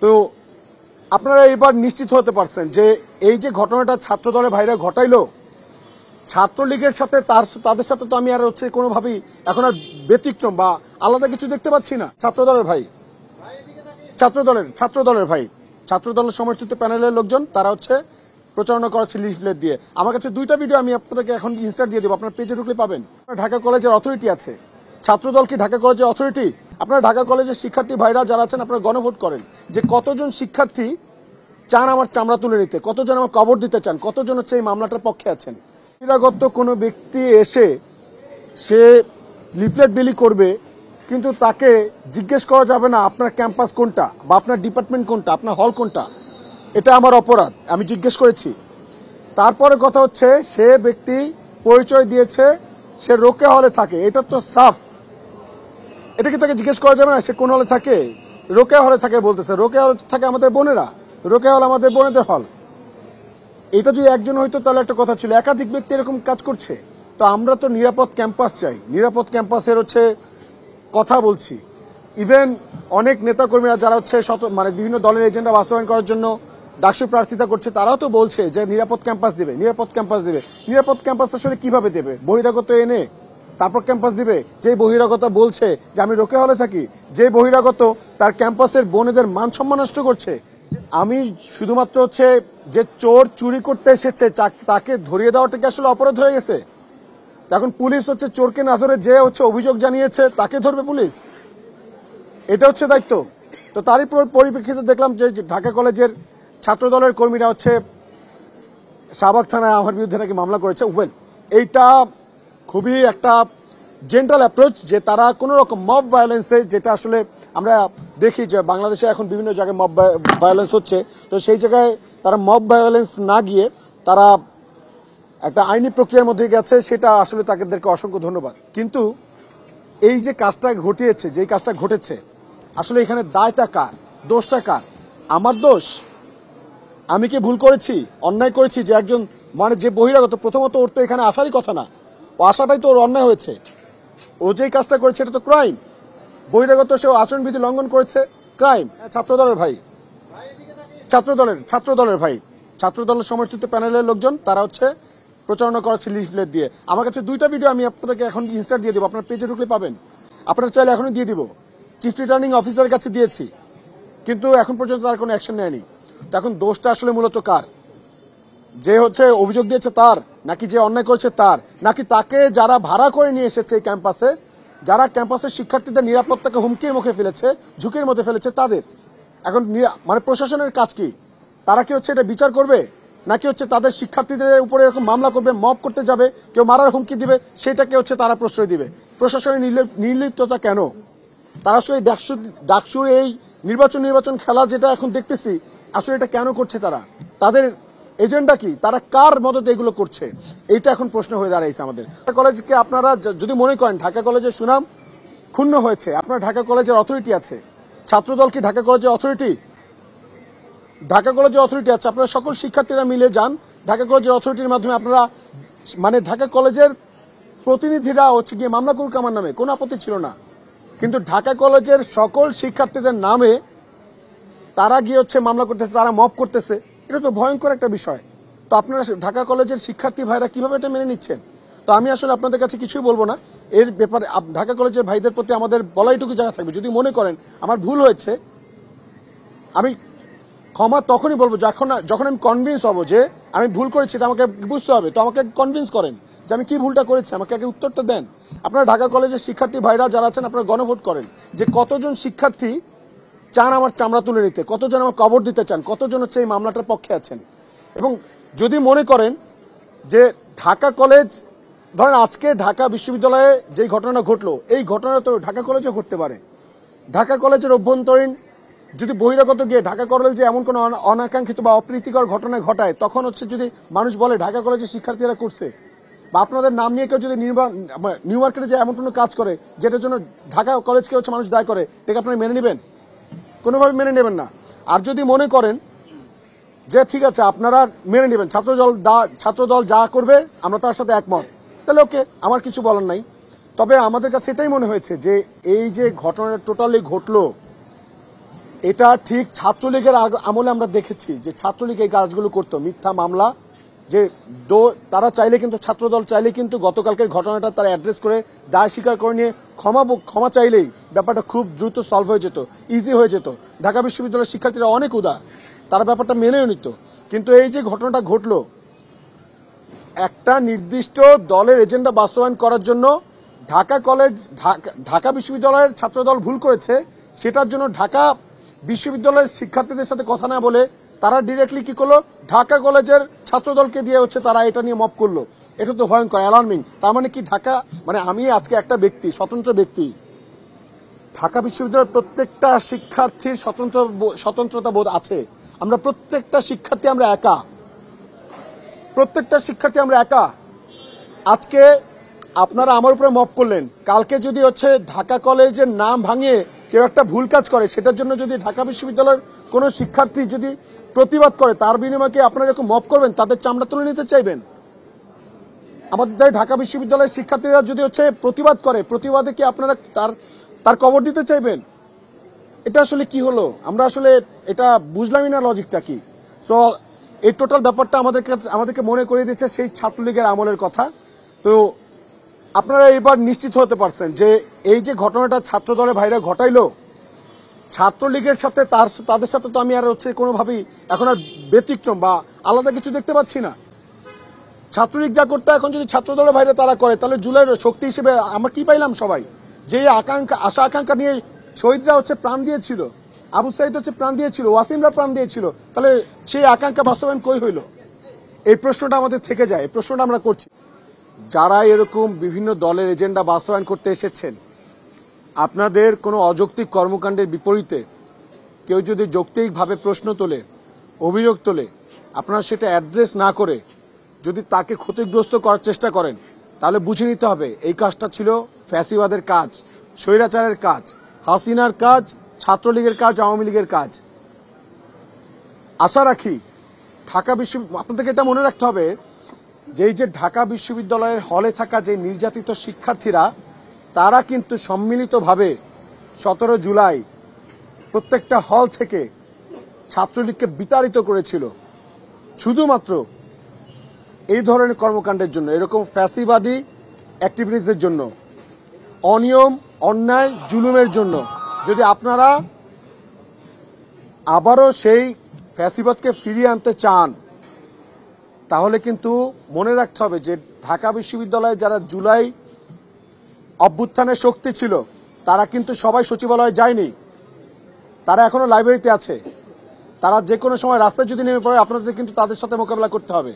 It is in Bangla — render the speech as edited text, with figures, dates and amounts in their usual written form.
তো আপনারা এবার নিশ্চিত হতে পারছেন যে এই যে ঘটনাটা ছাত্র দলের ভাইরা ঘটাইলো, ছাত্রলীগের সাথে তাদের সাথে তো আমি আর কোনোভাবেই এখন আর ব্যতিক্রম বা আলাদা কিছু দেখতে পাচ্ছি না। ছাত্র দলের ভাই, ছাত্র দলের সমর্থিত প্যানেলের লোকজন তারা প্রচারণা করাচ্ছে লিফলেট দিয়ে। আমার কাছে দুইটা ভিডিও আমি আপনাদেরকে এখন ইনস্টার দিয়ে দেবো, আপনার পেজে ঢুকলে পাবেন। ঢাকা কলেজের অথরিটি আছে, ছাত্রদল কি ঢাকা কলেজের অথরিটি? আপনারা ঢাকা কলেজের শিক্ষার্থী ভাইরা যারা আছেন আপনারা গণভোট করেন যে কতজন শিক্ষার্থী চান আমার চামড়া তুলে নিতে, কতজন আমার কবর দিতে চান, কতজন এই মামলাটার পক্ষে আছেন। বহিরাগত কোনো ব্যক্তি এসে সে লিফলেট বিলি করবে, কিন্তু তাকে জিজ্ঞেস করা যাবে না আপনার ক্যাম্পাস কোনটা বা আপনার ডিপার্টমেন্ট কোনটা, আপনার হল কোনটা। এটা আমার অপরাধ, আমি জিজ্ঞেস করেছি। তারপরে কথা সে ব্যক্তি পরিচয় দিয়েছে সে রোকেয়া হলে থাকে, এটা তো সাফ। এটা কি তাকে জিজ্ঞেস করা যাবে না সে কোন হলে থাকে? রোকেয়া হলে থাকে বলতেছে, রোকেয়া হলে থাকে আমাদের বোনেরা, রোকেয়া হল আমাদের বোনেদের হল। এটা যদি একজন হইতো তাহলে একটা কথা ছিল, একাধিক ব্যক্তি এরকম কাজ করছে। তো আমরা তো নিরাপদ ক্যাম্পাস চাই, নিরাপদ ক্যাম্পাসের কথা বলছি। ইভেন অনেক নেতাকর্মীরা যারা মানে বিভিন্ন দলের এজেন্ডা বাস্তবায়ন করার জন্য ডাকসু প্রার্থিতা করছে, তারাও তো বলছে যে নিরাপদ ক্যাম্পাস দিবে, নিরাপদ ক্যাম্পাস দিবে। নিরাপদ ক্যাম্পাস আসলে কিভাবে দেবে? বহিরাগত এনে তারপর ক্যাম্পাস দিবে? যে বহিরাগত বলছে যে আমি রোকেয়া হলে থাকি, যে বহিরাগত তার ক্যাম্পাসের বোনেদের মান সম্মান নষ্ট করছে। আমি শুধুমাত্র যে চোর চুরি করতে এসেছে তাকে ধরিয়ে দেওয়াটা কি আসলে অপরাধ হয়ে গেছে? এখন পুলিশ চোরকে না ধরে যে অভিযোগ জানিয়েছে তাকে ধরবে পুলিশ, এটা দায়িত্ব। তো তারই পরিপ্রেক্ষিতে দেখলাম যে ঢাকা কলেজের ছাত্র দলের কর্মীরা শাহবাগ থানায় আমার বিরুদ্ধে নাকি মামলা করেছে। ওয়েল, এইটা খুবই একটা জেন্টাল অ্যাপ্রোচ যে তারা কোন রকম মব ভায়োলেন্সে, যেটা আসলে আমরা দেখি যে বাংলাদেশে এখন বিভিন্ন জায়গায় মব ভায়োলেন্স হচ্ছে, তো সেই জায়গায় তারা মব ভায়োলেন্স না গিয়ে তারা একটা আইনি প্রক্রিয়ার মধ্যে গেছে, সেটা আসলে তাদেরকে অসংখ্য ধন্যবাদ। কিন্তু এই যে কাজটা ঘটিয়েছে, যে কাজটা ঘটেছে, আসলে এখানে দায়টা কার, দোষটা কার? আমার দোষ? আমি কি ভুল করেছি, অন্যায় করেছি? যে একজন মানে যে বহিরাগত, প্রথমত ওর তো এখানে আসারই কথা না, ও আসাটাই তো ওর অন্যায় হয়েছে। ও যেই কাজটা করেছে এটা তো ক্রাইম। বহিরাগত সে আচরণবিধি লঙ্ঘন করেছে, ক্রাইম। ছাত্র দলের সমর্থিত প্যানেলের লোকজন তারা প্রচারণা করাচ্ছে লিফলেট দিয়ে। আমার কাছে দুইটা ভিডিও আমি আপনাদেরকে এখন ইনস্টার দিয়ে দেবো, আপনার পেজে ঢুকলে পাবেন। আপনারা চাইলে এখনই দিয়ে দিব। চিফ রিটার্নিং অফিসারের কাছে দিয়েছি, কিন্তু এখন পর্যন্ত তার কোনো অ্যাকশন নেয়নি। তো এখন দোষটা আসলে মূলত কার? যে অভিযোগ দিয়েছে তার, নাকি যে অন্যায় করেছে তার, নাকি তাকে যারা ভাড়া করে নিয়ে এসেছে এই ক্যাম্পাসে, যারা ক্যাম্পাসের শিক্ষার্থীদের নিরাপত্তাকে হুমকির মুখে ফেলেছে, ঝুঁকির মধ্যে ফেলেছে তাদের? এখন মানে প্রশাসনের কাজ কি? তারা কি এটা বিচার করবে, নাকি তাদের শিক্ষার্থীদের উপরে এরকম মামলা করবে, মব করতে যাবে, কেউ মারার হুমকি দিবে, সেটাকে তারা প্রশ্রয় দিবে? প্রশাসনের নির্লিপ্ততা কেন? তারা আসলে ডাকসুর এই নির্বাচন খেলা যেটা এখন দেখতেছি, আসলে এটা কেন করছে তারা? তাদের এজেন্ডা কি? তারা কার মদতে এগুলো করছে? এইটা এখন প্রশ্ন হয়ে দাঁড়াইছে আমাদের। কলেজকে আপনারা যদি মনে করেন ঢাকা কলেজের সুনাম ক্ষুণ্ণ হয়েছে, আপনার ঢাকা কলেজের অথরিটি আছে। ছাত্রদল কি ঢাকা কলেজের অথরিটি? ঢাকা কলেজের অথরিটি আছে। আপনারা সকল শিক্ষার্থীরা মিলে যান ঢাকা কলেজের অথরিটির মাধ্যমে, আপনারা মানে ঢাকা কলেজের প্রতিনিধিরা গিয়ে মামলা করুক আমার নামে, কোনো আপত্তি ছিল না। কিন্তু ঢাকা কলেজের সকল শিক্ষার্থীদের নামে তারা গিয়ে মামলা করতেছে, তারা মব করতেছে, এটা তো ভয়ঙ্কর একটা বিষয়। তো আপনারা ঢাকা কলেজের শিক্ষার্থী ভাইরা কিভাবে এটা মেনে নিচ্ছেন? তো আমি আসলে আপনাদের কাছে কিছুই বলবো না এর ব্যাপারে। ঢাকা কলেজের ভাইদের প্রতি আমাদের বলাইটুকু জায়গা থাকবে, যদি মনে করেন আমার ভুল হয়েছে, আমি ক্ষমা তখনই বলবো যখন আমি কনভিন্স হব যে আমি ভুল করেছি, এটা আমাকে বুঝতে হবে। তো আমাকে কনভিন্স করেন যে আমি কি ভুলটা করেছি, আমাকে আগে উত্তরটা দেন। আপনারা ঢাকা কলেজের শিক্ষার্থী ভাইরা যারা আছেন আপনারা গণভোট করেন যে কতজন শিক্ষার্থী চান আমার চামড়া তুলে নিতে, কতজন আমার কবর দিতে চান, কতজন এই মামলাটার পক্ষে আছেন। এবং যদি মনে করেন যে ঢাকা কলেজ, ধরেন আজকে ঢাকা বিশ্ববিদ্যালয়ে যে ঘটনা ঘটলো, এই ঘটনা তো ঢাকা কলেজে ঘটতে পারে। ঢাকা কলেজের অভ্যন্তরীণ যদি বহিরাগত গিয়ে ঢাকা কলেজে এমন কোনো অনাকাঙ্ক্ষিত বা অপ্রীতিকর ঘটনা ঘটায়, তখন যদি মানুষ বলে ঢাকা কলেজের শিক্ষার্থীরা করছে, বা আপনাদের নাম নিয়ে কেউ যদি নিউ মার্কেটে যে এমন কোনো কাজ করে যেটার জন্য ঢাকা কলেজকে মানুষ দায় করে, এটাকে আপনারা মেনে নেবেন? কোনোভাবে মেনে নেবেন না। আর যদি মনে করেন যে ঠিক আছে আপনারা মেনে নেবেন, ছাত্রদল যা করবে আমরা তার সাথে একমত, তাহলে ওকে, আমার কিছু বলার নাই। তবে আমাদের কাছে এটাই মনে হয়েছে যে এই যে ঘটনাটা টোটালি ঘটলো, এটা ঠিক ছাত্রলীগের আমলে আমরা দেখেছি যে ছাত্রলীগ এই কাজগুলো করতো, মিথ্যা মামলা, যে তারা চাইলে কিন্তু ছাত্রদল চাইলে কিন্তু গতকালকের ঘটনাটা তারা অ্যাড্রেস করে দায় স্বীকার করে নিয়ে ক্ষমা চাইলেই ব্যাপারটা খুব দ্রুত সলভ হয়ে যেত, ইজি হয়ে যেত। ঢাকা বিশ্ববিদ্যালয়ের শিক্ষার্থীরা অনেক উদার, তারা ব্যাপারটা মেনেও নিত। কিন্তু এই যে ঘটনাটা ঘটলো, একটা নির্দিষ্ট দলের এজেন্ডা বাস্তবায়ন করার জন্য ঢাকা বিশ্ববিদ্যালয়ের ছাত্রদল ভুল করেছে, সেটার জন্য ঢাকা বিশ্ববিদ্যালয়ের শিক্ষার্থীদের সাথে কথা না বলে তারা ডিরেক্টলি কি করলো, ঢাকা কলেজের ছাত্রদলকে দিয়ে তারা এটা নিয়ে মপ করলো। এটা তো ভয়ঙ্কর, অ্যালার্মিং। তার মানে কি আমি আজকে একটা ব্যক্তি, স্বতন্ত্র ব্যক্তি, ঢাকা বিশ্ববিদ্যালয়ের প্রত্যেকটা শিক্ষার্থীর স্বতন্ত্রতা বোধ আছে। আমরা প্রত্যেকটা শিক্ষার্থী আমরা একা। আজকে আপনারা আমার উপরে মপ করলেন, কালকে যদি ঢাকা কলেজের নাম ভাঙিয়ে কেউ একটা ভুল কাজ করে, সেটার জন্য যদি ঢাকা বিশ্ববিদ্যালয়ের কোন শিক্ষার্থী যদি প্রতিবাদ করে, তার বিনিময়ে আপনারা এরকম মপ করবেন, তাদের চামড়া তুলে নিতে চাইবেন? আমাদের ঢাকা বিশ্ববিদ্যালয়ের শিক্ষার্থীরা যদি প্রতিবাদ করে, প্রতিবাদে কি আপনারা তার কবর দিতে চাইবেন? এটা আসলে কি হলো? আমরা আসলে এটা বুঝলামই না, লজিকটা কি। সো এই টোটাল ব্যাপারটা আমাদেরকে মনে করিয়ে দিচ্ছে সেই ছাত্রলীগের আমলের কথা। তো আপনারা এবার নিশ্চিত হতে পারছেন যে এই যে ঘটনাটা ছাত্রদলের ভাইরা ঘটাইলো, ছাত্রলীগের সাথে তাদের সাথে তো আমি আর কোনোভাবেই এখন আর ব্যতিক্রম বা আলাদা কিছু দেখতে পাচ্ছি না। ছাত্রলীগ যা করতে এখন যদি ছাত্রদলের ভাইরা তারা করে, তাহলে জুলাইয়ের শক্তি হিসেবে আমরা কি পাইলাম? সবাই যে আশা আকাঙ্ক্ষা নিয়ে শহীদরা প্রাণ দিয়েছিল, আবু সাইদ প্রাণ দিয়েছিল, ওয়াসিমরা প্রাণ দিয়েছিল, তাহলে সেই আকাঙ্ক্ষা বাস্তবায়ন কই হইল? এই প্রশ্নটা আমাদের থেকে যায়, এই প্রশ্নটা আমরা করছি। যারা এরকম বিভিন্ন দলের এজেন্ডা বাস্তবায়ন করতে এসেছেন, আপনাদের কোনো অযৌক্তিক কর্মকাণ্ডের বিপরীতে কেউ যদি যৌক্তিকভাবে প্রশ্ন তোলে, অভিযোগ তোলে, আপনারা সেটা অ্যাড্রেস না করে যদি তাকে ক্ষতিগ্রস্ত করার চেষ্টা করেন, তাহলে বুঝে নিতে হবে এই কাজটা ছিল ফ্যাসিবাদের কাজ, স্বৈরাচারের কাজ, হাসিনার কাজ, ছাত্রলীগের কাজ, আওয়ামী লীগের কাজ। আশা রাখি আপনাদেরকে এটা মনে রাখতে হবে যে এই যে ঢাকা বিশ্ববিদ্যালয়ের হলে থাকা যে নির্যাতিত শিক্ষার্থীরা, তারা কিন্তু সম্মিলিতভাবে 17 জুলাই প্রত্যেকটা হল থেকে ছাত্রলীগকে বিতাড়িত করেছিল, শুধুমাত্র এই ধরনের কর্মকাণ্ডের জন্য, এরকম ফ্যাসিবাদী অ্যাক্টিভিটিসের জন্য, অনিয়ম, অন্যায়, জুলুমের জন্য। যদি আপনারা আবারও সেই ফ্যাসিবাদকে ফিরিয়ে আনতে চান, তাহলে কিন্তু মনে রাখতে হবে যে ঢাকা বিশ্ববিদ্যালয়ে যারা জুলাই অভ্যুত্থানের শক্তি ছিল, তারা কিন্তু সবাই সচিবালয়ে যায়নি, তারা এখনো লাইব্রেরিতে আছে। তারা যে কোনো সময় রাস্তায় যদি নেমে পড়ে, আপনাদের কিন্তু তাদের সাথে মোকাবেলা করতে হবে।